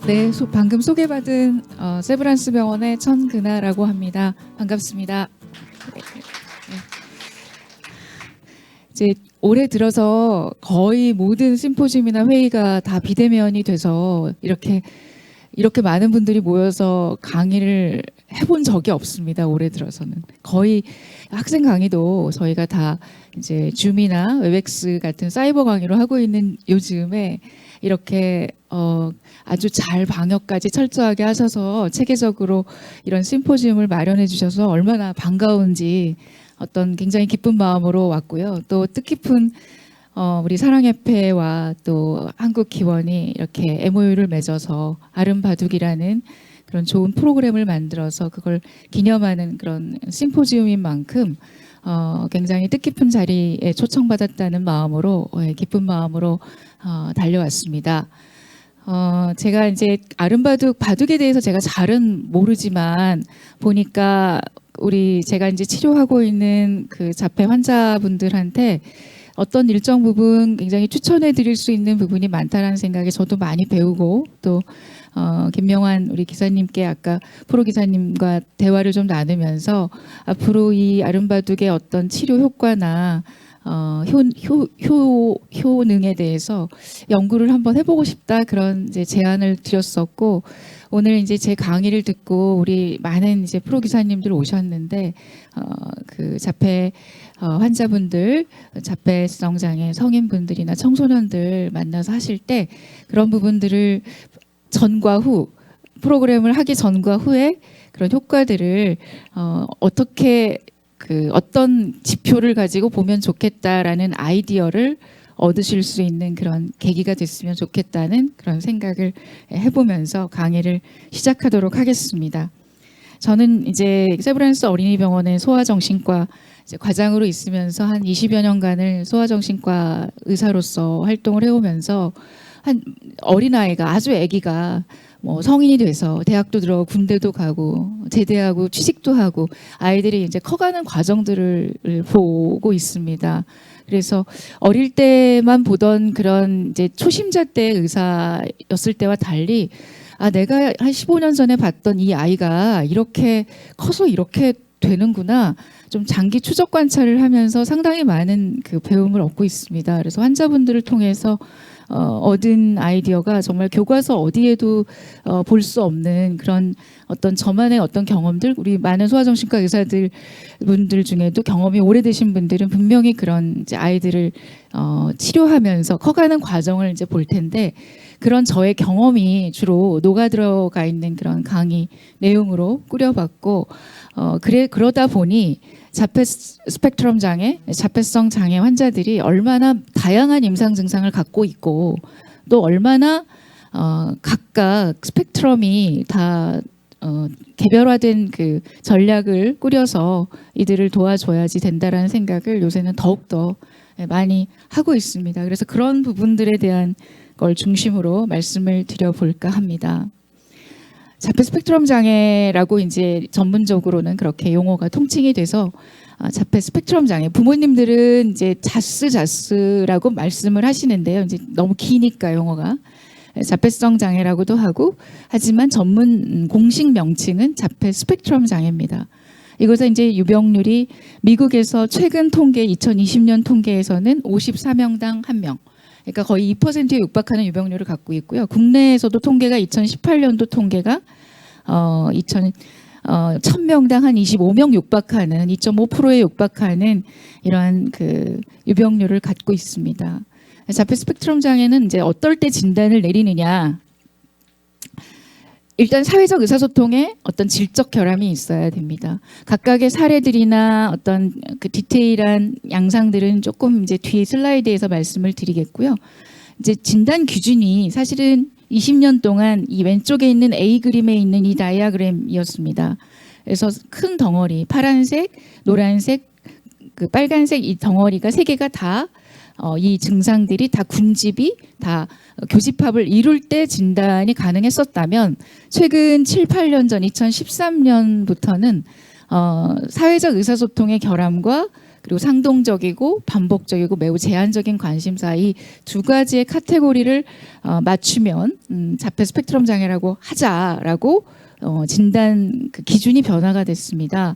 네, 방금 소개받은 세브란스 병원의 천근아라고 합니다. 반갑습니다. 네. 이제 올해 들어서 거의 모든 심포지움이나 회의가 다 비대면이 돼서 이렇게 많은 분들이 모여서 강의를 해본 적이 없습니다. 올해 들어서는 거의 학생 강의도 저희가 다 이제 줌이나 웹엑스 같은 사이버 강의로 하고 있는 요즘에 이렇게 아주 잘 방역까지 철저하게 하셔서 체계적으로 이런 심포지움을 마련해 주셔서 얼마나 반가운지 어떤 굉장히 기쁜 마음으로 왔고요. 또 뜻깊은 우리 사랑협회와 또 한국기원이 이렇게 MOU를 맺어서 아름바둑이라는 그런 좋은 프로그램을 만들어서 그걸 기념하는 그런 심포지움인 만큼 굉장히 뜻깊은 자리에 초청받았다는 마음으로 기쁜 마음으로 달려왔습니다. 제가 이제 바둑에 대해서 제가 잘은 모르지만 보니까 제가 이제 치료하고 있는 그 자폐 환자분들한테 어떤 일정 부분 굉장히 추천해 드릴 수 있는 부분이 많다라는 생각에 저도 많이 배우고 또 김명환 우리 기사님께 아까 프로 기사님과 대화를 좀 나누면서 앞으로 이 아름바둑의 어떤 치료 효과나 효능에 대해서 연구를 한번 해보고 싶다 그런 이제 제안을 드렸었고 오늘 이제 제 강의를 듣고 우리 많은 이제 프로 기사님들 오셨는데 그 자폐 환자분들, 자폐성 장애 성인분들이나 청소년들 만나서 하실 때 그런 부분들을 전과 후 프로그램을 하기 전과 후에 그런 효과들을 어떻게 어떤 지표를 가지고 보면 좋겠다라는 아이디어를 얻으실 수 있는 그런 계기가 됐으면 좋겠다는 그런 생각을 해보면서 강의를 시작하도록 하겠습니다. 저는 이제 세브란스 어린이병원의 소아정신과 이제 과장으로 있으면서 한 20여 년간을 소아정신과 의사로서 활동을 해오면서 한 어린아이가 아주 아기가 뭐 성인이 돼서 대학도 들어가고 군대도 가고 제대하고 취직도 하고 아이들이 이제 커가는 과정들을 보고 있습니다. 그래서 어릴 때만 보던 그런 이제 초심자 때 의사였을 때와 달리 내가 한 15년 전에 봤던 이 아이가 이렇게 커서 이렇게 되는구나. 좀 장기 추적 관찰을 하면서 상당히 많은 그 배움을 얻고 있습니다. 그래서 환자분들을 통해서 얻은 아이디어가 정말 교과서 어디에도 볼 수 없는 그런 어떤 저만의 어떤 경험들, 우리 많은 소아정신과 의사들 분들 중에도 경험이 오래되신 분들은 분명히 그런 이제 아이들을 치료하면서 커가는 과정을 이제 볼 텐데 그런 저의 경험이 주로 녹아들어가 있는 그런 강의 내용으로 꾸려봤고 그러다 보니 자폐 스펙트럼 장애, 자폐성 장애 환자들이 얼마나 다양한 임상 증상을 갖고 있고 또 얼마나 각각 스펙트럼이 다 개별화된 그 전략을 꾸려서 이들을 도와줘야지 된다라는 생각을 요새는 더욱더 많이 하고 있습니다. 그래서 그런 부분들에 대한 걸 중심으로 말씀을 드려볼까 합니다. 자폐 스펙트럼 장애라고 이제 전문적으로는 그렇게 용어가 통칭이 돼서 자폐 스펙트럼 장애 부모님들은 이제 자스라고 말씀을 하시는데요. 이제 너무 기니까 용어가 자폐성 장애라고도 하고 하지만 전문 공식 명칭은 자폐 스펙트럼 장애입니다. 이것은 이제 유병률이 미국에서 최근 통계 2020년 통계에서는 54명당 1명. 그러니까 거의 2%에 육박하는 유병률을 갖고 있고요. 국내에서도 통계가 2018년도 통계가 1000명당 한 25명 육박하는 2.5%에 육박하는 이러한 그 유병률을 갖고 있습니다. 자폐 스펙트럼 장애는 이제 어떨 때 진단을 내리느냐? 일단 사회적 의사소통에 어떤 질적 결함이 있어야 됩니다. 각각의 사례들이나 어떤 그 디테일한 양상들은 조금 이제 뒤에 슬라이드에서 말씀을 드리겠고요. 이제 진단 기준이 사실은 20년 동안 이 왼쪽에 있는 A 그림에 있는 이 다이아그램이었습니다. 그래서 큰 덩어리, 파란색, 노란색, 그 빨간색 이 덩어리가 세 개가 다 이 증상들이 다 군집이 다 교집합을 이룰 때 진단이 가능했었다면 최근 7, 8년 전 2013년부터는 사회적 의사소통의 결함과 그리고 상동적이고 반복적이고 매우 제한적인 관심사 이 두 가지의 카테고리를 맞추면 자폐 스펙트럼 장애라고 하자라고 진단 그 기준이 변화가 됐습니다.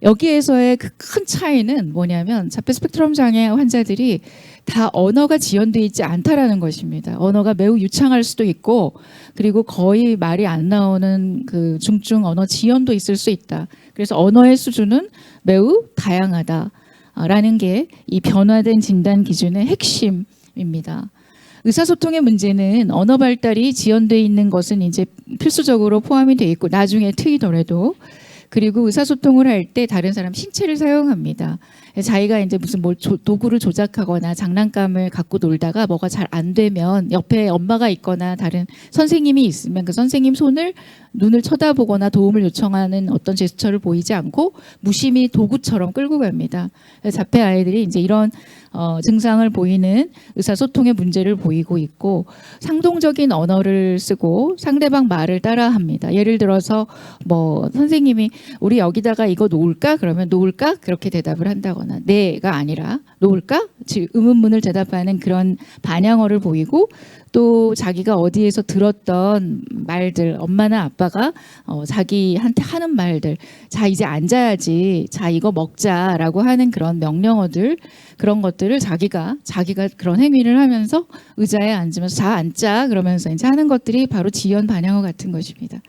여기에서의 그 큰 차이는 뭐냐면 자폐 스펙트럼 장애 환자들이 다 언어가 지연되어 있지 않다라는 것입니다. 언어가 매우 유창할 수도 있고 그리고 거의 말이 안 나오는 그 중증 언어 지연도 있을 수 있다. 그래서 언어의 수준은 매우 다양하다라는 게 이 변화된 진단 기준의 핵심입니다. 의사소통의 문제는 언어 발달이 지연되어 있는 것은 이제 필수적으로 포함이 되어 있고 나중에 트이더라도 그리고 의사소통을 할 때 다른 사람 신체를 사용합니다. 자기가 이제 무슨 뭘 도구를 조작하거나 장난감을 갖고 놀다가 뭐가 잘 안 되면 옆에 엄마가 있거나 다른 선생님이 있으면 그 선생님 손을 눈을 쳐다보거나 도움을 요청하는 어떤 제스처를 보이지 않고 무심히 도구처럼 끌고 갑니다. 자폐 아이들이 이제 이런 증상을 보이는 의사소통의 문제를 보이고 있고 상동적인 언어를 쓰고 상대방 말을 따라합니다. 예를 들어서 뭐 선생님이 우리 여기다가 이거 놓을까? 그러면 놓을까? 그렇게 대답을 한다거나 네가 아니라 놓을까? 즉 의문문을 대답하는 그런 반향어를 보이고 또 자기가 어디에서 들었던 말들 엄마나 아빠가 자기한테 하는 말들 자 이제 앉아야지 자 이거 먹자라고 하는 그런 명령어들 그런 것들을 자기가 그런 행위를 하면서 의자에 앉으면서 자 앉자 그러면서 이제 하는 것들이 바로 지연 반향어 같은 것입니다.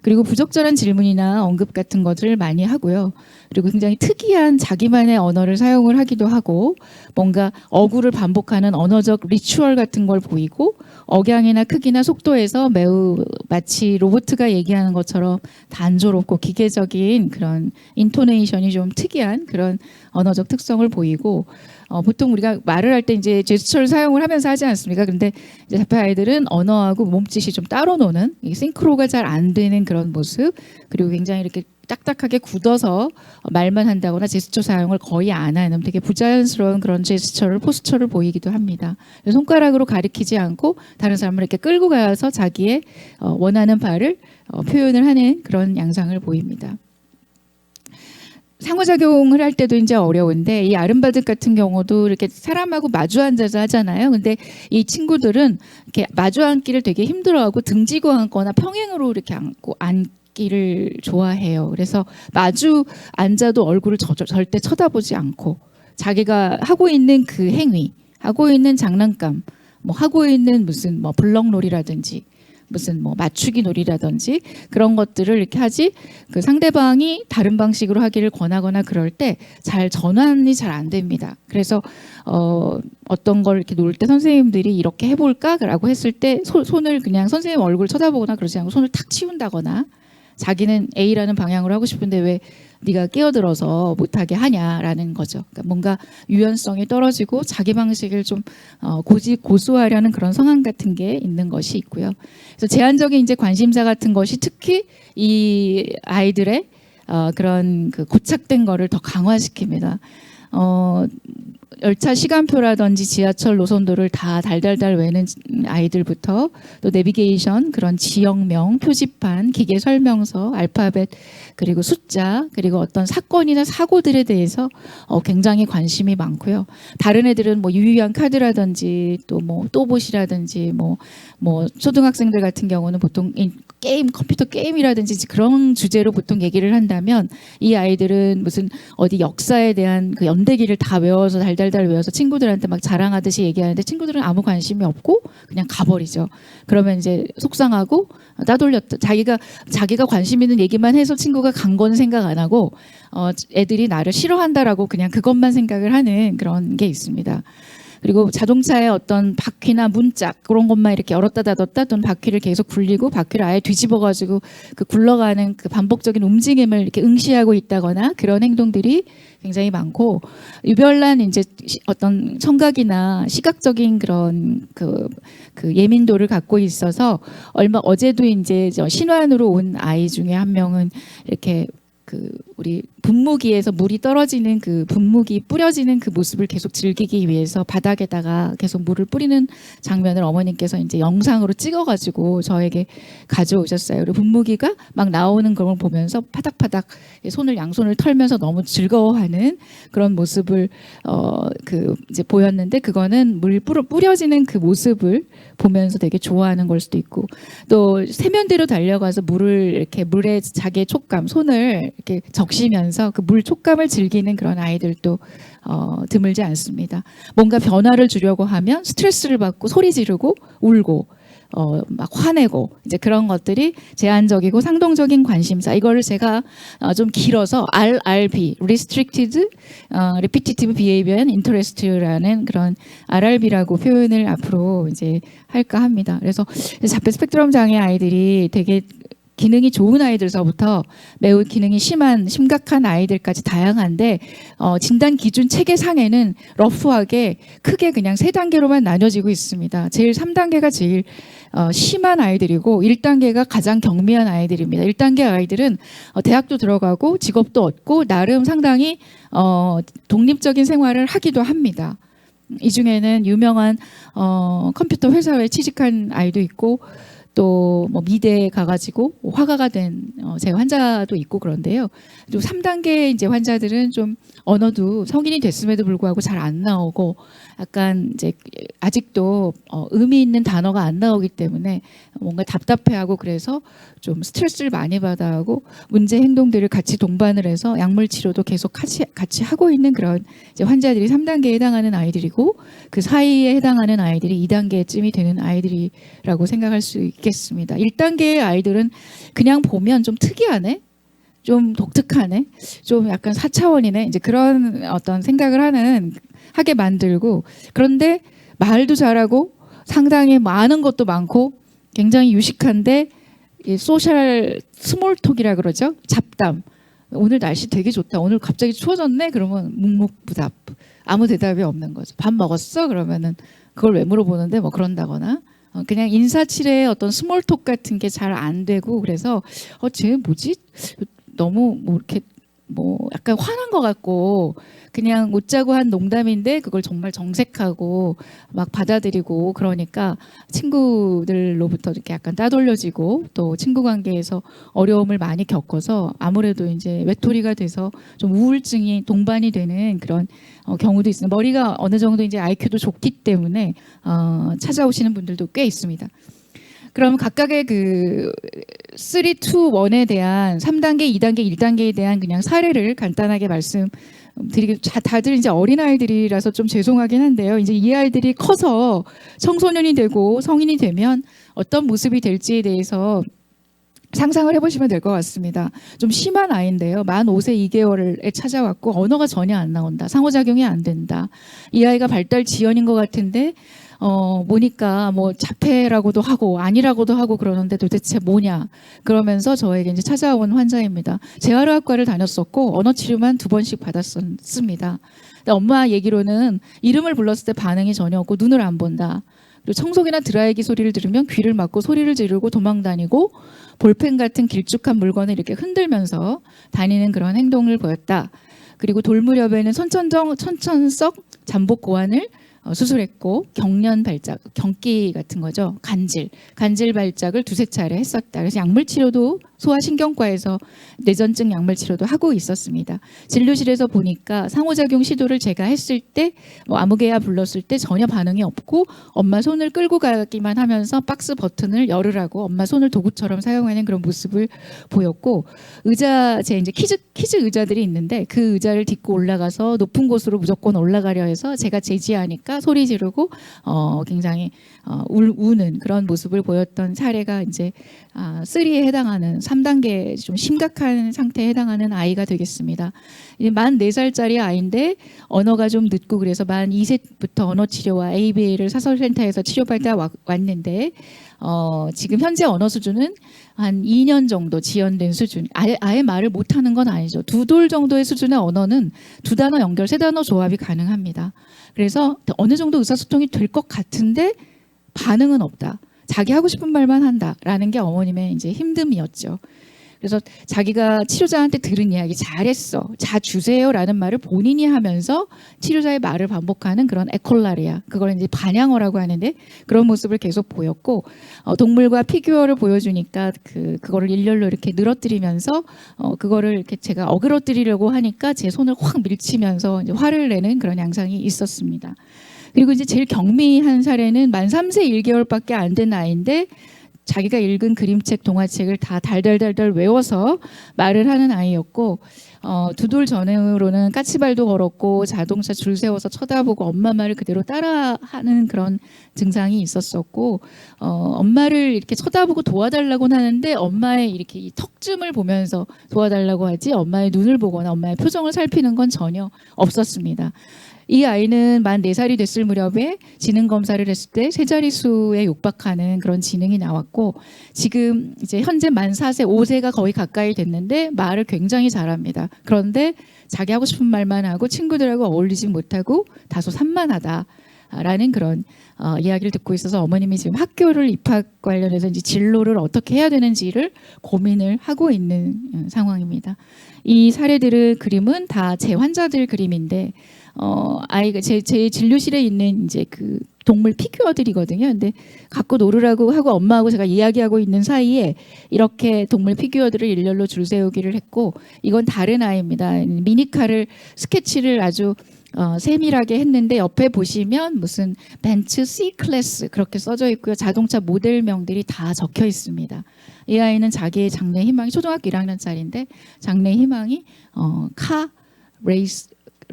그리고 부적절한 질문이나 언급 같은 것을 많이 하고요. 그리고 굉장히 특이한 자기만의 언어를 사용을 하기도 하고 뭔가 어구를 반복하는 언어적 리추얼 같은 걸 보이고 억양이나 크기나 속도에서 매우 마치 로봇가 얘기하는 것처럼 단조롭고 기계적인 그런 인토네이션이 좀 특이한 그런 언어적 특성을 보이고 보통 우리가 말을 할 때 이제 제스처를 사용을 하면서 하지 않습니까? 근데 이제 자폐 아이들은 언어하고 몸짓이 좀 따로 노는 싱크로가 잘 안 되는 그런 모습 그리고 굉장히 이렇게 딱딱하게 굳어서 말만 한다거나 제스처 사용을 거의 안 하는 되게 부자연스러운 그런 제스처를 포스처를 보이기도 합니다. 손가락으로 가리키지 않고 다른 사람을 이렇게 끌고 가서 자기의 원하는 바를 표현을 하는 그런 양상을 보입니다. 상호작용을 할 때도 이제 어려운데 이 아름바득 같은 경우도 이렇게 사람하고 마주 앉아서 하잖아요. 근데 이 친구들은 이렇게 마주 앉기를 되게 힘들어하고 등지고 앉거나 평행으로 이렇게 앉기를 좋아해요. 그래서 마주 앉아도 얼굴을 절대 쳐다보지 않고 자기가 하고 있는 그 행위, 하고 있는 장난감, 뭐 하고 있는 무슨 뭐 블럭놀이라든지 무슨 뭐 맞추기 놀이라든지 그런 것들을 이렇게 하지 그 상대방이 다른 방식으로 하기를 권하거나 그럴 때 잘 전환이 잘 안 됩니다. 그래서 어떤 걸 이렇게 놀 때 선생님들이 이렇게 해볼까라고 했을 때 손을 그냥 선생님 얼굴 쳐다보거나 그러지 않고 손을 탁 치운다거나 자기는 A라는 방향으로 하고 싶은데 왜 네가 끼어들어서 못하게 하냐라는 거죠. 그러니까 뭔가 유연성이 떨어지고 자기 방식을 좀 고수하려는 그런 성향 같은 게 있는 것이 있고요. 그래서 제한적인 이제 관심사 같은 것이 특히 이 아이들의 그런 그 고착된 거를 더 강화시킵니다. 열차 시간표라든지 지하철 노선도를 다 달달달 외는 아이들부터 또 내비게이션 그런 지역명, 표지판, 기계 설명서, 알파벳 그리고 숫자 그리고 어떤 사건이나 사고들에 대해서 굉장히 관심이 많고요. 다른 애들은 뭐 유의한 카드라든지 또 뭐 또봇이라든지 뭐 초등학생들 같은 경우는 보통 게임, 컴퓨터 게임이라든지 그런 주제로 보통 얘기를 한다면 이 아이들은 무슨 어디 역사에 대한 그 연대기를 다 외워서 달달달 외워서 친구들한테 막 자랑하듯이 얘기하는데 친구들은 아무 관심이 없고 그냥 가버리죠. 그러면 이제 속상하고 따돌렸다. 자기가 관심 있는 얘기만 해서 친구가 간 건 생각 안 하고 애들이 나를 싫어한다라고 그냥 그것만 생각을 하는 그런 게 있습니다. 그리고 자동차의 어떤 바퀴나 문짝 그런 것만 이렇게 열었다 닫았다 또는 바퀴를 계속 굴리고 바퀴를 아예 뒤집어가지고 그 굴러가는 그 반복적인 움직임을 이렇게 응시하고 있다거나 그런 행동들이 굉장히 많고 유별난 이제 어떤 청각이나 시각적인 그런 그 예민도를 갖고 있어서 어제도 이제 신환으로 온 아이 중에 한 명은 이렇게 우리 분무기에서 물이 떨어지는 그 분무기 뿌려지는 그 모습을 계속 즐기기 위해서 바닥에다가 계속 물을 뿌리는 장면을 어머님께서 이제 영상으로 찍어가지고 저에게 가져오셨어요. 그리고 분무기가 막 나오는 걸 보면서 파닥파닥 손을 양손을 털면서 너무 즐거워하는 그런 모습을 그 이제 보였는데, 그거는 물 뿌려지는 그 모습을 보면서 되게 좋아하는 걸 수도 있고, 또 세면대로 달려가서 물을 이렇게 물에 자기의 촉감 손을 이렇게 적시면서 그 물 촉감을 즐기는 그런 아이들도 드물지 않습니다. 뭔가 변화를 주려고 하면 스트레스를 받고 소리 지르고 울고 막 화내고, 이제 그런 것들이 제한적이고 상동적인 관심사, 이거를 제가 좀 길어서 RRB, Restricted, Repetitive Behavior and Interest라는 그런 RRB라고 표현을 앞으로 이제 할까 합니다. 그래서 자폐 스펙트럼 장애 아이들이 되게 기능이 좋은 아이들서부터 매우 기능이 심각한 아이들까지 다양한데, 진단 기준 체계상에는 러프하게 크게 그냥 3단계로만 나뉘어지고 있습니다. 제일 3단계가 제일 심한 아이들이고 1단계가 가장 경미한 아이들입니다. 1단계 아이들은 대학도 들어가고 직업도 얻고 나름 상당히 독립적인 생활을 하기도 합니다. 이 중에는 유명한 컴퓨터 회사에 취직한 아이도 있고, 또 뭐 미대에 가가지고 화가가 된 제 환자도 있고 그런데요. 또 3단계 이제 환자들은 좀 언어도 성인이 됐음에도 불구하고 잘 안 나오고, 약간 이제 아직도 의미 있는 단어가 안 나오기 때문에 뭔가 답답해하고, 그래서 좀 스트레스를 많이 받아하고 문제 행동들을 같이 동반을 해서 약물 치료도 계속 같이 하고 있는 그런 이제 환자들이 3단계에 해당하는 아이들이고, 그 사이에 해당하는 아이들이 2단계쯤이 되는 아이들이라고 생각할 수 있겠습니다. 1단계의 아이들은 그냥 보면 좀 특이하네, 좀 독특하네, 좀 약간 4차원이네, 이제 그런 어떤 생각을 하게 만들고, 그런데 말도 잘하고 상당히 많은 것도 많고 굉장히 유식한데, 소셜 스몰톡이라 그러죠. 잡담. 오늘 날씨 되게 좋다, 오늘 갑자기 추워졌네, 그러면 묵묵부답, 아무 대답이 없는 거죠. 밥 먹었어? 그러면은 그걸 왜 물어보는데 뭐 그런다거나, 그냥 인사치레의 어떤 스몰톡 같은 게 잘 안 되고, 그래서 쟤 뭐지? 너무 뭐 이렇게 뭐 약간 화난 것 같고, 그냥 웃자고 한 농담인데 그걸 정말 정색하고 막 받아들이고, 그러니까 친구들로부터 이렇게 약간 따돌려지고, 또 친구 관계에서 어려움을 많이 겪어서 아무래도 이제 외톨이가 돼서 좀 우울증이 동반이 되는 그런 경우도 있습니다. 머리가 어느 정도 이제 IQ도 좋기 때문에 찾아오시는 분들도 꽤 있습니다. 그럼 각각의 그 3, 2, 1에 대한 3단계, 2단계, 1단계에 대한 그냥 사례를 간단하게 말씀드리고, 다들 이제 어린아이들이라서 좀 죄송하긴 한데요. 이제 이 아이들이 커서 청소년이 되고 성인이 되면 어떤 모습이 될지에 대해서 상상을 해보시면 될 것 같습니다. 좀 심한 아이인데요. 만 5세 2개월에 찾아왔고 언어가 전혀 안 나온다, 상호작용이 안 된다. 이 아이가 발달 지연인 것 같은데 보니까 뭐 자폐라고도 하고 아니라고도 하고 그러는데 도대체 뭐냐, 그러면서 저에게 이제 찾아온 환자입니다. 재활의학과를 다녔었고 언어 치료만 2번씩 받았습니다. 근데 엄마 얘기로는 이름을 불렀을 때 반응이 전혀 없고 눈을 안 본다. 그리고 청소기나 드라이기 소리를 들으면 귀를 막고 소리를 지르고 도망다니고, 볼펜 같은 길쭉한 물건을 이렇게 흔들면서 다니는 그런 행동을 보였다. 그리고 돌무렵에는 천천석 잠복 고환을 수술했고, 경련 발작, 경기 같은 거죠. 간질 발작을 2~3차례 했었다. 그래서 약물 치료도 소아신경과에서 뇌전증 약물 치료도 하고 있었습니다. 진료실에서 보니까 상호작용 시도를 제가 했을 때 뭐 아무개야 불렀을 때 전혀 반응이 없고, 엄마 손을 끌고 가기만 하면서 박스 버튼을 열으라고 엄마 손을 도구처럼 사용하는 그런 모습을 보였고, 제 이제 키즈 의자들이 있는데 그 의자를 딛고 올라가서 높은 곳으로 무조건 올라가려 해서 제가 제지하니까 소리 지르고 굉장히 우는 그런 모습을 보였던 사례가 이제 3에 해당하는 3단계 좀 심각한 상태에 해당하는 아이가 되겠습니다. 만 4살짜리 아이인데 언어가 좀 늦고, 그래서 만 2세부터 언어 치료와 ABA를 사설센터에서 치료받다 왔는데, 지금 현재 언어 수준은 한 2년 정도 지연된 수준, 아예 말을 못하는 건 아니죠. 2돌 정도의 수준의 언어는 2단어 연결, 3단어 조합이 가능합니다. 그래서 어느 정도 의사소통이 될 것 같은데 반응은 없다, 자기 하고 싶은 말만 한다라는 게 어머님의 이제 힘듦이었죠. 그래서 자기가 치료자한테 들은 이야기 잘했어, 자 주세요라는 말을 본인이 하면서 치료자의 말을 반복하는 그런 에콜라리아, 그걸 이제 반향어라고 하는데 그런 모습을 계속 보였고 동물과 피규어를 보여주니까 그거를 일렬로 이렇게 늘어뜨리면서 그거를 이렇게 제가 어그러뜨리려고 하니까 제 손을 확 밀치면서 이제 화를 내는 그런 양상이 있었습니다. 그리고 이제 제일 경미한 사례는 만 3세 1개월밖에 안 된 아이인데 자기가 읽은 그림책, 동화책을 다 달달달달 외워서 말을 하는 아이였고 두 돌 전후로는 까치발도 걸었고 자동차 줄 세워서 쳐다보고 엄마 말을 그대로 따라하는 그런 증상이 있었었고 엄마를 이렇게 쳐다보고 도와달라고는 하는데 엄마의 이렇게 이 턱쯤을 보면서 도와달라고 하지 엄마의 눈을 보거나 엄마의 표정을 살피는 건 전혀 없었습니다. 이 아이는 만 4살이 됐을 무렵에 지능 검사를 했을 때 세 자릿수에 육박하는 그런 지능이 나왔고 지금 이제 현재 만 4세, 5세가 거의 가까이 됐는데 말을 굉장히 잘합니다. 그런데 자기 하고 싶은 말만 하고 친구들하고 어울리지 못하고 다소 산만하다라는 그런 이야기를 듣고 있어서 어머님이 지금 학교를 입학 관련해서 이제 진로를 어떻게 해야 되는지를 고민을 하고 있는 상황입니다. 이 사례들의 그림은 다 제 환자들 그림인데 아이가 제 진료실에 있는 이제 그 동물 피규어들이거든요. 근데 갖고 놀으라고 하고 엄마하고 제가 이야기하고 있는 사이에 이렇게 동물 피규어들을 일렬로 줄 세우기를 했고 이건 다른 아이입니다. 미니카를 스케치를 아주 세밀하게 했는데 옆에 보시면 무슨 벤츠 C 클래스 그렇게 써져 있고요. 자동차 모델명들이 다 적혀 있습니다. 이 아이는 자기의 장래 희망이 초등학교 1학년짜리인데 장래 희망이 카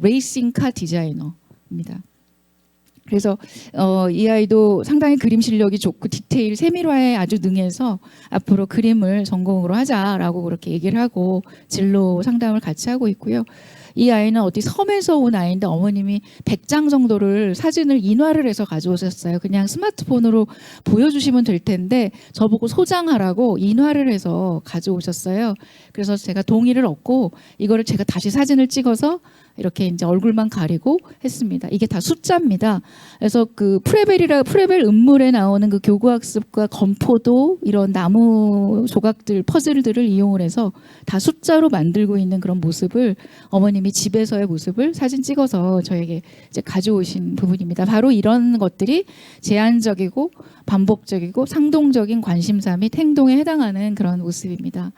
레이싱 카 디자이너입니다. 그래서 이 아이도 상당히 그림 실력이 좋고 디테일 세밀화에 아주 능해서 앞으로 그림을 전공으로 하자라고 그렇게 얘기를 하고 진로 상담을 같이 하고 있고요. 이 아이는 어디 섬에서 온 아이인데 어머님이 100장 정도를 사진을 인화를 해서 가져오셨어요. 그냥 스마트폰으로 보여주시면 될 텐데 저보고 소장하라고 인화를 해서 가져오셨어요. 그래서 제가 동의를 얻고 이거를 제가 다시 사진을 찍어서 이렇게 이제 얼굴만 가리고 했습니다. 이게 다 숫자입니다. 그래서 그 프레벨 음물에 나오는 그 교구학습과 건포도 이런 나무 조각들, 퍼즐들을 이용을 해서 다 숫자로 만들고 있는 그런 모습을 어머님이 집에서의 모습을 사진 찍어서 저에게 이제 가져오신 부분입니다. 바로 이런 것들이 제한적이고 반복적이고 상동적인 관심사 및 행동에 해당하는 그런 모습입니다.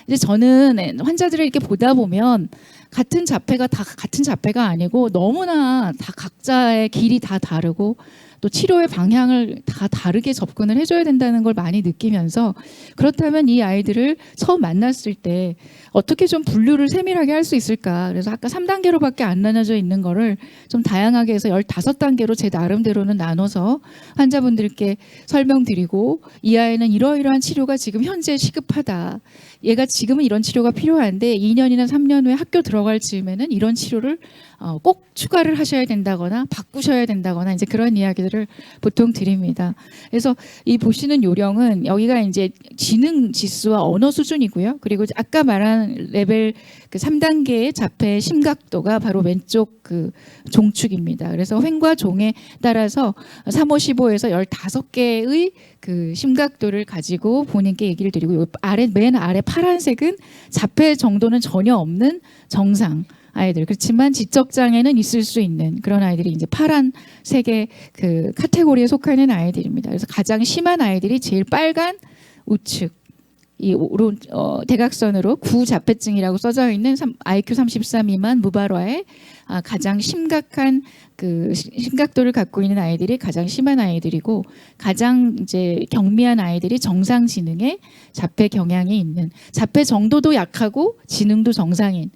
이제 저는 환자들을 이렇게 보다 보면 같은 자폐가 다 같은 자폐가 아니고 너무나 다 각자의 길이 다 다르고 또 치료의 방향을 다 다르게 접근을 해줘야 된다는 걸 많이 느끼면서 그렇다면 이 아이들을 처음 만났을 때 어떻게 좀 분류를 세밀하게 할 수 있을까. 그래서 아까 3단계로밖에 안 나눠져 있는 거를 좀 다양하게 해서 15단계로 제 나름대로는 나눠서 환자분들께 설명드리고 이 아이는 이러이러한 치료가 지금 현재 시급하다. 얘가 지금은 이런 치료가 필요한데 2년이나 3년 후에 학교 들어갈 즈음에는 이런 치료를 꼭 추가를 하셔야 된다거나 바꾸셔야 된다거나 이제 그런 이야기들을 보통 드립니다. 그래서 이 보시는 요령은 여기가 이제 지능 지수와 언어 수준이고요. 그리고 아까 말한 레벨 그 3단계의 자폐 심각도가 바로 왼쪽 그 종축입니다. 그래서 횡과 종에 따라서 3, 5, 15에서 15개의 그 심각도를 가지고 본인께 얘기를 드리고 맨 아래 파란색은 자폐 정도는 전혀 없는 정상 아이들. 그렇지만 지적 장애는 있을 수 있는 그런 아이들이 이제 파란색의 그 카테고리에 속하는 아이들입니다. 그래서 가장 심한 아이들이 제일 빨간 우측 이 대각선으로 구자폐증이라고 써져 있는 IQ 34 미만 무발화의 가장 심각한 그 심각도를 갖고 있는 아이들이 가장 심한 아이들이고 가장 이제 경미한 아이들이 정상 지능의 자폐 경향이 있는 자폐 정도도 약하고 지능도 정상인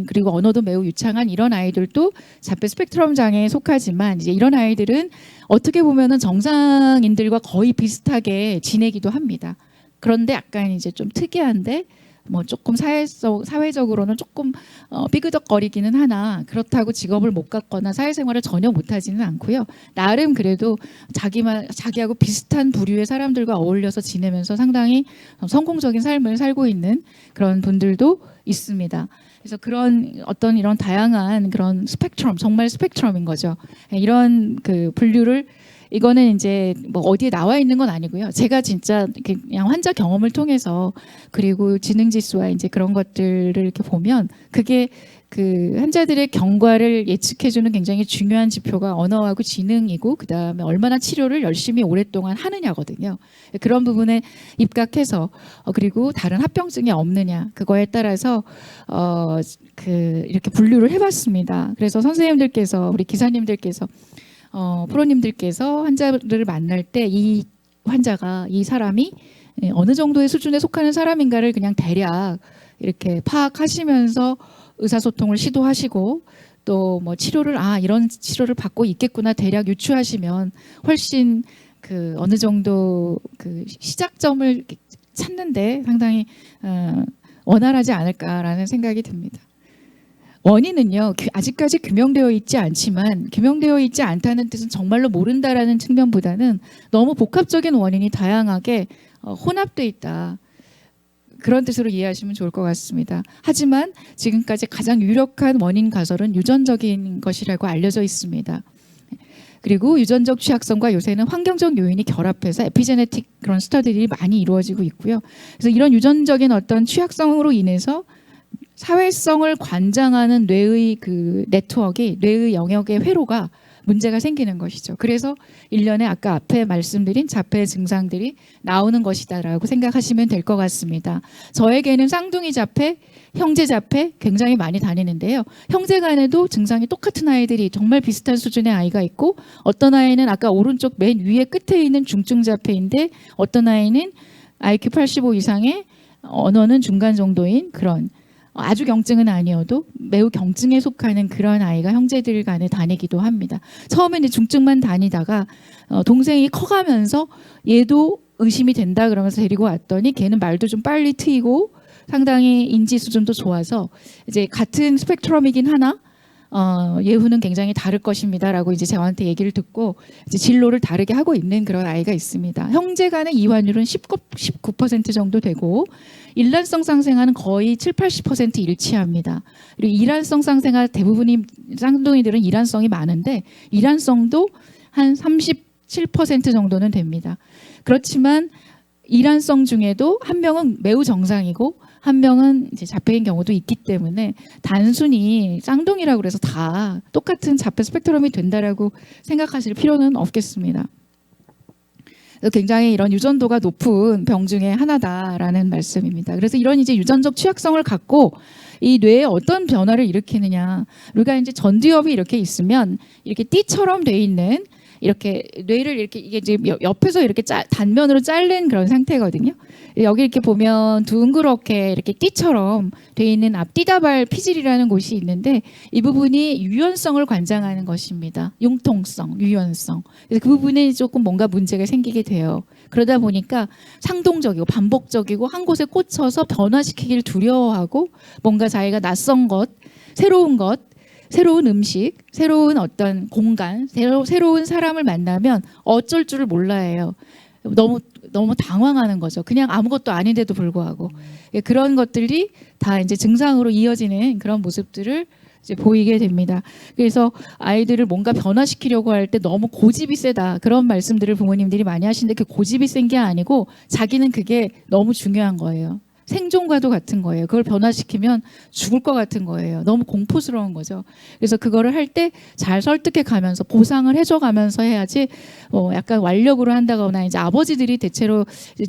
그리고 언어도 매우 유창한 이런 아이들도 자폐 스펙트럼 장애에 속하지만 이제 이런 아이들은 어떻게 보면은 정상인들과 거의 비슷하게 지내기도 합니다. 그런데 약간 이제 좀 특이한데 뭐 조금 사회적으로는 조금 삐그덕거리기는 하나 그렇다고 직업을 못 갖거나 사회생활을 전혀 못하지는 않고요. 나름 그래도 자기하고 비슷한 부류의 사람들과 어울려서 지내면서 상당히 성공적인 삶을 살고 있는 그런 분들도 있습니다. 그래서 그런 어떤 이런 다양한 그런 스펙트럼 정말 스펙트럼인 거죠. 이런 그 분류를 이거는 이제 뭐 어디에 나와 있는 건 아니고요. 제가 진짜 그냥 환자 경험을 통해서 그리고 지능 지수와 이제 그런 것들을 이렇게 보면 그게 그 환자들의 경과를 예측해주는 굉장히 중요한 지표가 언어하고 지능이고 그다음에 얼마나 치료를 열심히 오랫동안 하느냐거든요. 그런 부분에 입각해서 그리고 다른 합병증이 없느냐 그거에 따라서 그 이렇게 분류를 해봤습니다. 그래서 선생님들께서 우리 기사님들께서 프로님들께서 환자를 만날 때 이 환자가 이 사람이 어느 정도의 수준에 속하는 사람인가를 그냥 대략 이렇게 파악하시면서 의사소통을 시도하시고 또 뭐 치료를 이런 치료를 받고 있겠구나 대략 유추하시면 훨씬 그 어느 정도 그 시작점을 찾는데 상당히 원활하지 않을까라는 생각이 듭니다. 원인은요 아직까지 규명되어 있지 않지만 규명되어 있지 않다는 뜻은 정말로 모른다라는 측면보다는 너무 복합적인 원인이 다양하게 혼합돼 있다. 그런 뜻으로 이해하시면 좋을 것 같습니다. 하지만 지금까지 가장 유력한 원인 가설은 유전적인 것이라고 알려져 있습니다. 그리고 유전적 취약성과 요새는 환경적 요인이 결합해서 에피제네틱 그런 스터디들이 많이 이루어지고 있고요. 그래서 이런 유전적인 어떤 취약성으로 인해서 사회성을 관장하는 뇌의 그 네트워크가 뇌의 영역의 회로가 문제가 생기는 것이죠. 그래서 일련의 아까 앞에 말씀드린 자폐 증상들이 나오는 것이다라고 생각하시면 될 것 같습니다. 저에게는 쌍둥이 자폐, 형제 자폐 굉장히 많이 다니는데요. 형제 간에도 증상이 똑같은 아이들이 정말 비슷한 수준의 아이가 있고 어떤 아이는 아까 오른쪽 맨 위에 끝에 있는 중증 자폐인데 어떤 아이는 IQ 85 이상의 언어는 중간 정도인 그런 아주 경증은 아니어도 매우 경증에 속하는 그런 아이가 형제들 간에 다니기도 합니다. 처음에는 중증만 다니다가 동생이 커가면서 얘도 의심이 된다 그러면서 데리고 왔더니 걔는 말도 좀 빨리 트이고 상당히 인지 수준도 좋아서 이제 같은 스펙트럼이긴 하나 예후는 굉장히 다를 것입니다라고 이제 저한테 얘기를 듣고 이제 진로를 다르게 하고 있는 그런 아이가 있습니다. 형제 간의 이완율은 19% 정도 되고 일란성 쌍생아는 거의 70-80% 일치합니다. 그리고 이란성 쌍생아 대부분이 쌍둥이들은 이란성이 많은데 이란성도 한 37% 정도는 됩니다. 그렇지만 이란성 중에도 한 명은 매우 정상이고 한 명은 이제 자폐인 경우도 있기 때문에 단순히 쌍둥이라고 해서 다 똑같은 자폐 스펙트럼이 된다라고 생각하실 필요는 없겠습니다. 굉장히 이런 유전도가 높은 병 중에 하나다라는 말씀입니다. 그래서 이런 이제 유전적 취약성을 갖고 이 뇌에 어떤 변화를 일으키느냐. 우리가 이제 전두엽이 이렇게 있으면 이렇게 띠처럼 돼 있는 이렇게 뇌를 이렇게 이게 이제 옆에서 이렇게 단면으로 자른 그런 상태거든요. 여기 이렇게 보면 둥그렇게 이렇게 띠처럼 돼 있는 앞띠다발 피질이라는 곳이 있는데 이 부분이 유연성을 관장하는 것입니다. 융통성, 유연성. 그래서 그 부분에 조금 뭔가 문제가 생기게 돼요. 그러다 보니까 상동적이고 반복적이고 한 곳에 꽂혀서 변화시키기를 두려워하고 뭔가 자기가 낯선 것, 새로운 것, 새로운 음식, 새로운 어떤 공간, 새로운 사람을 만나면 어쩔 줄을 몰라 해요. 너무 당황하는 거죠. 그냥 아무것도 아닌데도 불구하고. 그런 것들이 다 이제 증상으로 이어지는 그런 모습들을 이제 보이게 됩니다. 그래서 아이들을 뭔가 변화시키려고 할 때 너무 고집이 세다. 그런 말씀들을 부모님들이 많이 하시는데 그 고집이 센 게 아니고 자기는 그게 너무 중요한 거예요. 생존과도 같은 거예요. 그걸 변화시키면 죽을 것 같은 거예요. 너무 공포스러운 거죠. 그래서 그거를 할 때 잘 설득해 가면서 보상을 해줘 가면서 해야지 약간 완력으로 한다거나 이제 아버지들이 대체로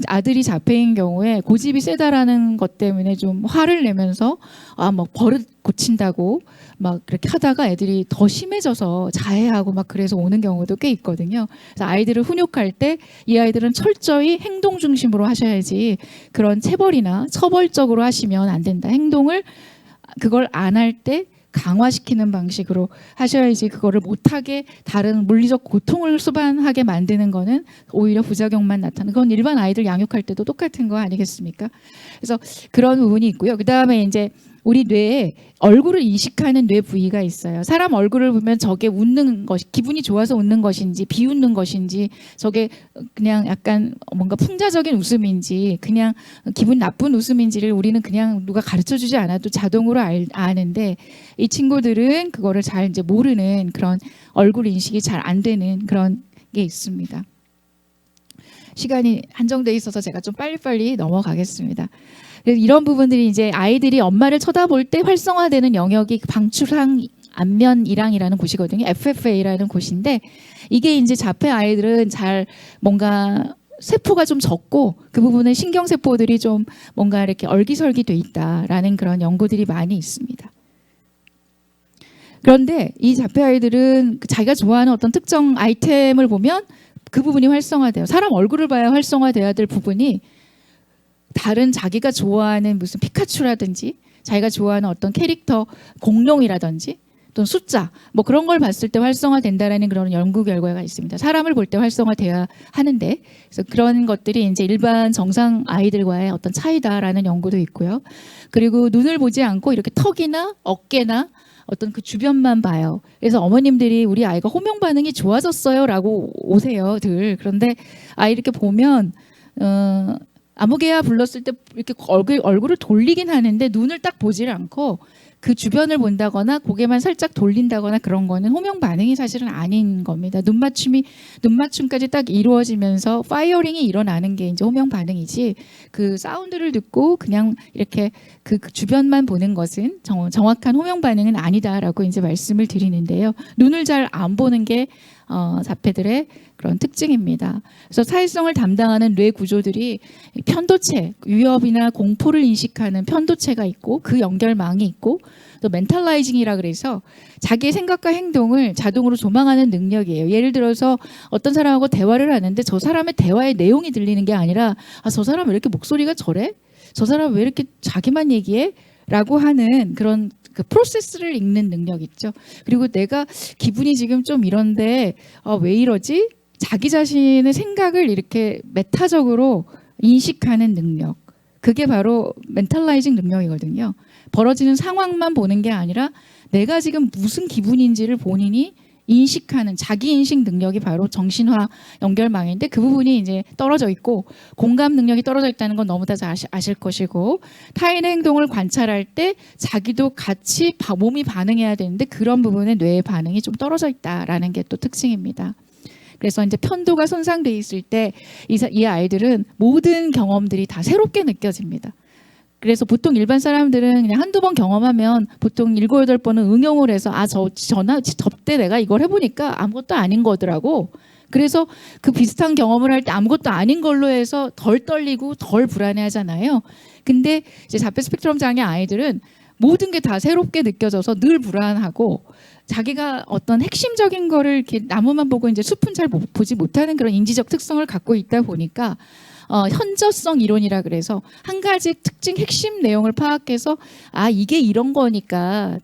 아들이 자폐인 경우에 고집이 세다라는 것 때문에 좀 화를 내면서 막 버릇 고친다고 막 그렇게 하다가 애들이 더 심해져서 자해하고 막 그래서 오는 경우도 꽤 있거든요. 그래서 아이들을 훈육할 때 이 아이들은 철저히 행동 중심으로 하셔야지 그런 체벌이나 처벌적으로 하시면 안 된다. 행동을 그걸 안 할 때 강화시키는 방식으로 하셔야지 그거를 못하게 다른 물리적 고통을 수반하게 만드는 거는 오히려 부작용만 나타나는 그건 일반 아이들 양육할 때도 똑같은 거 아니겠습니까? 그래서 그런 부분이 있고요. 그다음에 이제 우리 뇌에 얼굴을 인식하는 뇌 부위가 있어요. 사람 얼굴을 보면 저게 웃는 것, 기분이 좋아서 웃는 것인지 비웃는 것인지 저게 그냥 약간 뭔가 풍자적인 웃음인지 그냥 기분 나쁜 웃음인지를 우리는 그냥 누가 가르쳐주지 않아도 자동으로 아는데 이 친구들은 그거를 잘 이제 모르는 그런 얼굴 인식이 잘 안 되는 그런 게 있습니다. 시간이 한정돼 있어서 제가 좀 빨리빨리 넘어가겠습니다. 그래서 이런 부분들이 이제 아이들이 엄마를 쳐다볼 때 활성화되는 영역이 방출항 안면이랑이라는 곳이거든요. FFA라는 곳인데 이게 이제 자폐 아이들은 잘 뭔가 세포가 좀 적고 그 부분에 신경세포들이 좀 뭔가 이렇게 얼기설기돼 있다라는 그런 연구들이 많이 있습니다. 그런데 이 자폐 아이들은 자기가 좋아하는 어떤 특정 아이템을 보면 그 부분이 활성화돼요. 사람 얼굴을 봐야 활성화돼야 될 부분이 다른 자기가 좋아하는 무슨 피카츄라든지 자기가 좋아하는 어떤 캐릭터 공룡이라든지 또는 숫자 뭐 그런 걸 봤을 때 활성화된다라는 그런 연구 결과가 있습니다. 사람을 볼 때 활성화돼야 하는데 그래서 그런 것들이 이제 일반 정상 아이들과의 어떤 차이다라는 연구도 있고요. 그리고 눈을 보지 않고 이렇게 턱이나 어깨나 어떤 그 주변만 봐요. 그래서 어머님들이 우리 아이가 호명 반응이 좋아졌어요라고 오세요, 늘. 그런데 아이 이렇게 보면 아무개야 불렀을 때 이렇게 얼굴을 돌리긴 하는데 눈을 딱 보질 않고 그 주변을 본다거나 고개만 살짝 돌린다거나 그런 거는 호명 반응이 사실은 아닌 겁니다. 눈맞춤까지 딱 이루어지면서 파이어링이 일어나는 게 이제 호명 반응이지 그 사운드를 듣고 그냥 이렇게 그 주변만 보는 것은 정확한 호명 반응은 아니다라고 이제 말씀을 드리는데요. 눈을 잘 안 보는 게 자폐들의 그런 특징입니다. 그래서 사회성을 담당하는 뇌 구조들이 편도체, 위협이나 공포를 인식하는 편도체가 있고 그 연결망이 있고 또 멘탈라이징이라 그래서 자기의 생각과 행동을 자동으로 조망하는 능력이에요. 예를 들어서 어떤 사람하고 대화를 하는데 저 사람의 대화의 내용이 들리는 게 아니라 아, 저 사람 왜 이렇게 목소리가 저래? 저 사람 왜 이렇게 자기만 얘기해? 라고 하는 그런 그 프로세스를 읽는 능력 있죠. 그리고 내가 기분이 지금 좀 이런데 왜 이러지? 자기 자신의 생각을 이렇게 메타적으로 인식하는 능력. 그게 바로 멘탈라이징 능력이거든요. 벌어지는 상황만 보는 게 아니라 내가 지금 무슨 기분인지를 본인이 인식하는 자기 인식 능력이 바로 정신화 연결망인데 그 부분이 이제 떨어져 있고 공감 능력이 떨어져 있다는 건 너무 다 아실 것이고 타인의 행동을 관찰할 때 자기도 같이 몸이 반응해야 되는데 그런 부분에 뇌의 반응이 좀 떨어져 있다라는 게 또 특징입니다. 그래서 이제 편도가 손상돼 있을 때 이 아이들은 모든 경험들이 다 새롭게 느껴집니다. 그래서 보통 일반 사람들은 그냥 한두 번 경험하면 보통 7, 8번은 응용을 해서 저때 내가 이걸 해보니까 아무것도 아닌 거더라고. 그래서 그 비슷한 경험을 할 때 아무것도 아닌 걸로 해서 덜 떨리고 덜 불안해하잖아요. 근데 이제 자폐 스펙트럼 장애 아이들은 모든 게 다 새롭게 느껴져서 늘 불안하고 자기가 어떤 핵심적인 거를 이렇게 나무만 보고 이제 숲은 잘 보지 못하는 그런 인지적 특성을 갖고 있다 보니까 현저성 이론이라 그래서 한 가지 특징 핵심 내용을 파악해서 아 이게 이런 거니까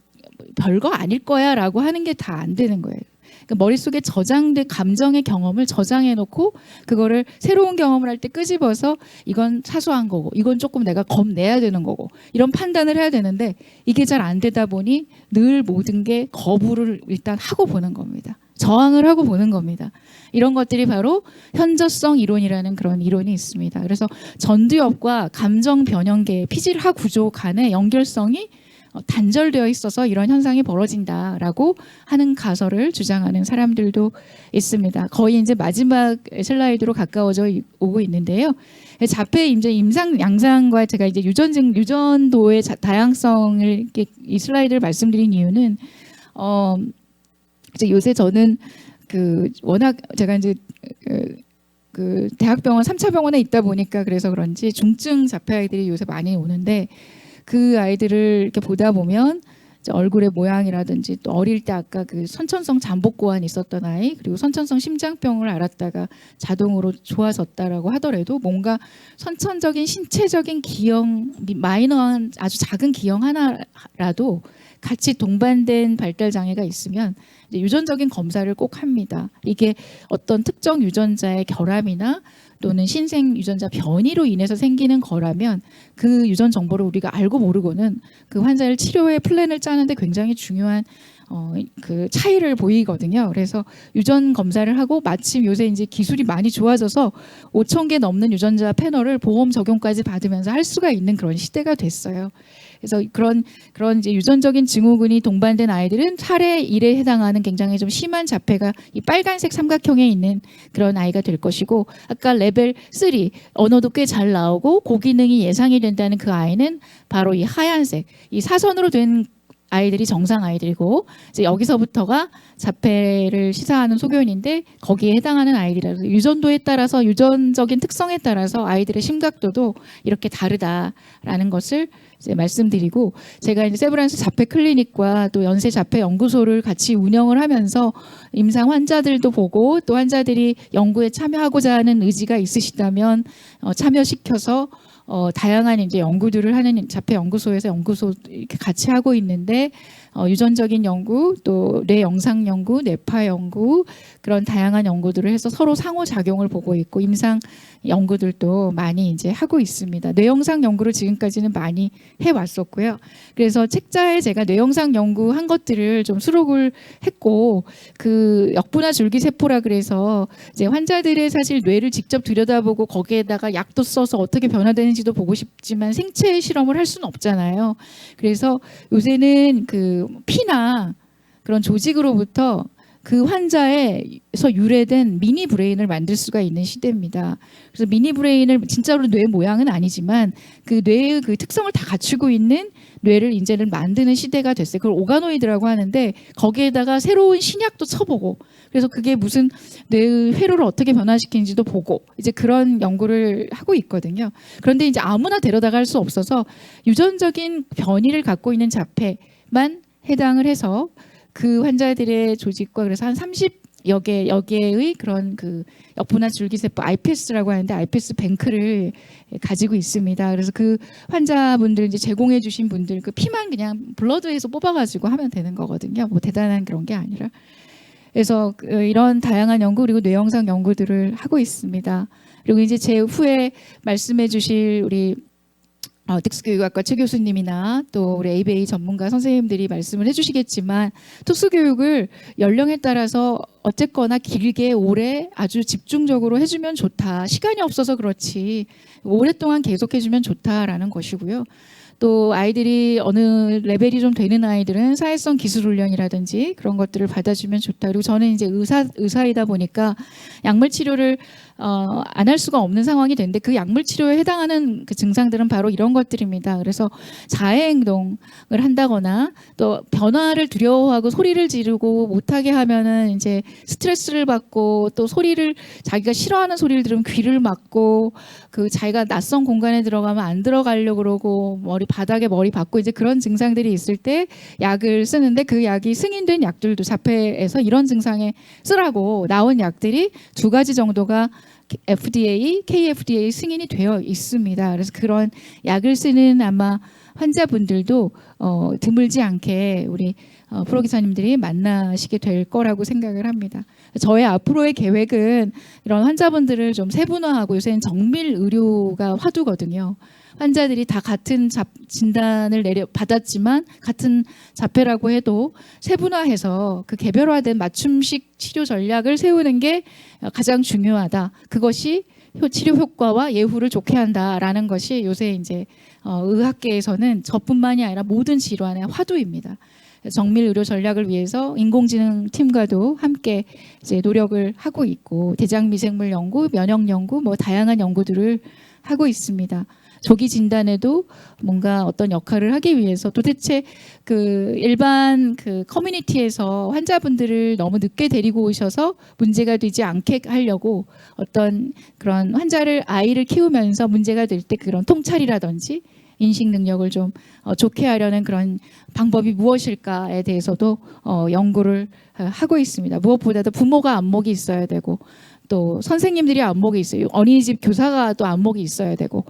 별거 아닐 거야 라고 하는 게 다 안 되는 거예요. 그러니까 머릿속에 저장된 감정의 경험을 저장해놓고 그거를 새로운 경험을 할 때 끄집어서 이건 사소한 거고 이건 조금 내가 겁내야 되는 거고 이런 판단을 해야 되는데 이게 잘 안 되다 보니 늘 모든 게 거부를 일단 하고 보는 겁니다. 저항을 하고 보는 겁니다. 이런 것들이 바로 현저성 이론이라는 그런 이론이 있습니다. 그래서 전두엽과 감정 변형계의 피질하 구조 간의 연결성이 단절되어 있어서 이런 현상이 벌어진다라고 하는 가설을 주장하는 사람들도 있습니다. 거의 이제 마지막 슬라이드로 가까워져 오고 있는데요. 자폐 이제 임상 양상과 제가 이제 유전도의 다양성을 이렇게 이 슬라이드를 말씀드린 이유는 이제 요새 저는 워낙 제가 이제 그 대학병원 3차 병원에 있다 보니까 그래서 그런지 중증 자폐 아이들이 요새 많이 오는데 그 아이들을 이렇게 보다 보면 얼굴의 모양이라든지 또 어릴 때 아까 그 선천성 잠복고환이 있었던 아이 그리고 선천성 심장병을 앓았다가 자동으로 좋아졌다라고 하더라도 뭔가 선천적인 신체적인 기형 마이너한 아주 작은 기형 하나라도 같이 동반된 발달 장애가 있으면 이제 유전적인 검사를 꼭 합니다. 이게 어떤 특정 유전자의 결함이나 또는 신생 유전자 변이로 인해서 생기는 거라면 그 유전 정보를 우리가 알고 모르고는 그 환자를 치료의 플랜을 짜는데 굉장히 중요한 그 차이를 보이거든요. 그래서 유전 검사를 하고 마침 요새 이제 기술이 많이 좋아져서 5,000개 넘는 유전자 패널을 보험 적용까지 받으면서 할 수가 있는 그런 시대가 됐어요. 그래서 그런 이제 유전적인 증후군이 동반된 아이들은 사례 1에 해당하는 굉장히 좀 심한 자폐가 이 빨간색 삼각형에 있는 그런 아이가 될 것이고, 아까 레벨 3 언어도 꽤 잘 나오고 고기능이 예상이 된다는 그 아이는 바로 이 하얀색 이 사선으로 된 아이들이 정상 아이들이고, 이제 여기서부터가 자폐를 시사하는 소견인데 거기에 해당하는 아이들이라서 유전도에 따라서 유전적인 특성에 따라서 아이들의 심각도도 이렇게 다르다라는 것을 이제 말씀드리고, 제가 이제 세브란스 자폐 클리닉과 또 연세 자폐 연구소를 같이 운영을 하면서 임상 환자들도 보고, 또 환자들이 연구에 참여하고자 하는 의지가 있으시다면 참여시켜서 다양한 이제 연구들을 하는 자폐 연구소에서 연구소 이렇게 같이 하고 있는데, 유전적인 연구, 또 뇌 영상 연구, 뇌파 연구, 그런 다양한 연구들을 해서 서로 상호작용을 보고 있고, 임상 연구들도 많이 이제 하고 있습니다. 뇌 영상 연구를 지금까지는 많이 해왔었고요. 그래서 책자에 제가 뇌 영상 연구한 것들을 좀 수록을 했고, 그 역분화 줄기세포라 그래서 이제 환자들의 사실 뇌를 직접 들여다보고 거기에다가 약도 써서 어떻게 변화되는지도 보고 싶지만 생체 실험을 할 수는 없잖아요. 그래서 요새는 그 피나 그런 조직으로부터 그 환자에서 유래된 미니 브레인을 만들 수가 있는 시대입니다. 그래서 미니 브레인을 진짜로 뇌 모양은 아니지만 그 뇌의 그 특성을 다 갖추고 있는 뇌를 이제는 만드는 시대가 됐어요. 그걸 오가노이드라고 하는데 거기에다가 새로운 신약도 쳐보고, 그래서 그게 무슨 뇌의 회로를 어떻게 변화시키는지도 보고 이제 그런 연구를 하고 있거든요. 그런데 이제 아무나 데려다가 할 수 없어서 유전적인 변이를 갖고 있는 자폐만 해당을 해서 그 환자들의 조직과 그래서 한 30여 개의 그런 그 역분화 줄기세포 iPS라고 하는데 iPS 뱅크를 가지고 있습니다. 그래서 그 환자분들 이제 제공해 주신 분들 그 피만 그냥 블러드에서 뽑아가지고 하면 되는 거거든요. 뭐 대단한 그런 게 아니라. 그래서 이런 다양한 연구 그리고 뇌영상 연구들을 하고 있습니다. 그리고 이제 제 후에 말씀해 주실 우리 특수교육학과 최 교수님이나 또 우리 ABA 전문가 선생님들이 말씀을 해주시겠지만, 특수교육을 연령에 따라서 어쨌거나 길게 오래 아주 집중적으로 해주면 좋다. 시간이 없어서 그렇지 오랫동안 계속해주면 좋다라는 것이고요. 또 아이들이 어느 레벨이 좀 되는 아이들은 사회성 기술 훈련이라든지 그런 것들을 받아주면 좋다. 그리고 저는 이제 의사이다 보니까 약물 치료를 안 할 수가 없는 상황이 되는데, 그 약물 치료에 해당하는 그 증상들은 바로 이런 것들입니다. 그래서 자해 행동을 한다거나 또 변화를 두려워하고 소리를 지르고 못하게 하면은 이제 스트레스를 받고, 또 소리를 자기가 싫어하는 소리를 들으면 귀를 막고, 그 자기가 낯선 공간에 들어가면 안 들어가려고 그러고 바닥에 머리 박고 이제 그런 증상들이 있을 때 약을 쓰는데, 그 약이 승인된 약들도 자폐에서 이런 증상에 쓰라고 나온 약들이 2가지 정도가 FDA, KFDA 승인이 되어 있습니다. 그래서 그런 약을 쓰는 아마 환자분들도 드물지 않게 우리 프로 기사님들이 만나시게 될 거라고 생각을 합니다. 저의 앞으로의 계획은 이런 환자분들을 좀 세분화하고, 요새는 정밀 의료가 화두거든요. 환자들이 다 같은 진단을 받았지만 같은 자폐라고 해도 세분화해서 그 개별화된 맞춤식 치료 전략을 세우는 게 가장 중요하다. 그것이 치료 효과와 예후를 좋게 한다라는 것이 요새 이제 의학계에서는 저뿐만이 아니라 모든 질환의 화두입니다. 정밀 의료 전략을 위해서 인공지능 팀과도 함께 이제 노력을 하고 있고, 대장 미생물 연구, 면역 연구, 뭐 다양한 연구들을 하고 있습니다. 조기 진단에도 뭔가 어떤 역할을 하기 위해서, 도대체 그 일반 그 커뮤니티에서 환자분들을 너무 늦게 데리고 오셔서 문제가 되지 않게 하려고 어떤 그런 아이를 키우면서 문제가 될 때 그런 통찰이라든지 인식 능력을 좀 좋게 하려는 그런 방법이 무엇일까에 대해서도 연구를 하고 있습니다. 무엇보다도 부모가 안목이 있어야 되고, 또 선생님들이 안목이 있어요. 어린이집 교사가 또 안목이 있어야 되고,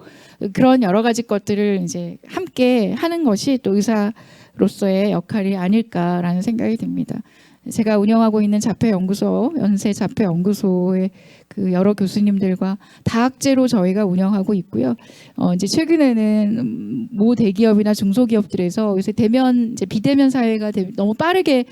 그런 여러 가지 것들을 이제 함께 하는 것이 또 의사로서의 역할이 아닐까라는 생각이 듭니다. 제가 운영하고 있는 자폐연구소, 연세 자폐연구소의 그 여러 교수님들과 다학제로 저희가 운영하고 있고요. 이제 최근에는 모 대기업이나 중소기업들에서 요새 이제 비대면 사회가 너무 빠르게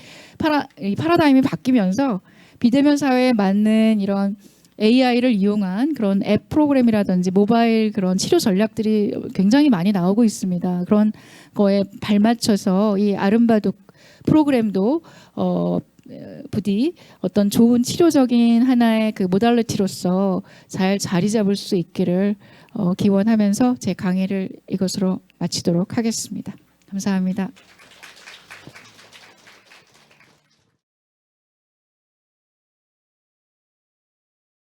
이 파라다임이 바뀌면서 비대면 사회에 맞는 이런 AI를 이용한 그런 앱 프로그램이라든지 모바일 그런 치료 전략들이 굉장히 많이 나오고 있습니다. 그런 거에 발맞춰서 이 아름바둑 프로그램도 부디 어떤 좋은 치료적인 하나의 그 모달리티로서 잘 자리 잡을 수 있기를 기원하면서 제 강의를 이것으로 마치도록 하겠습니다. 감사합니다.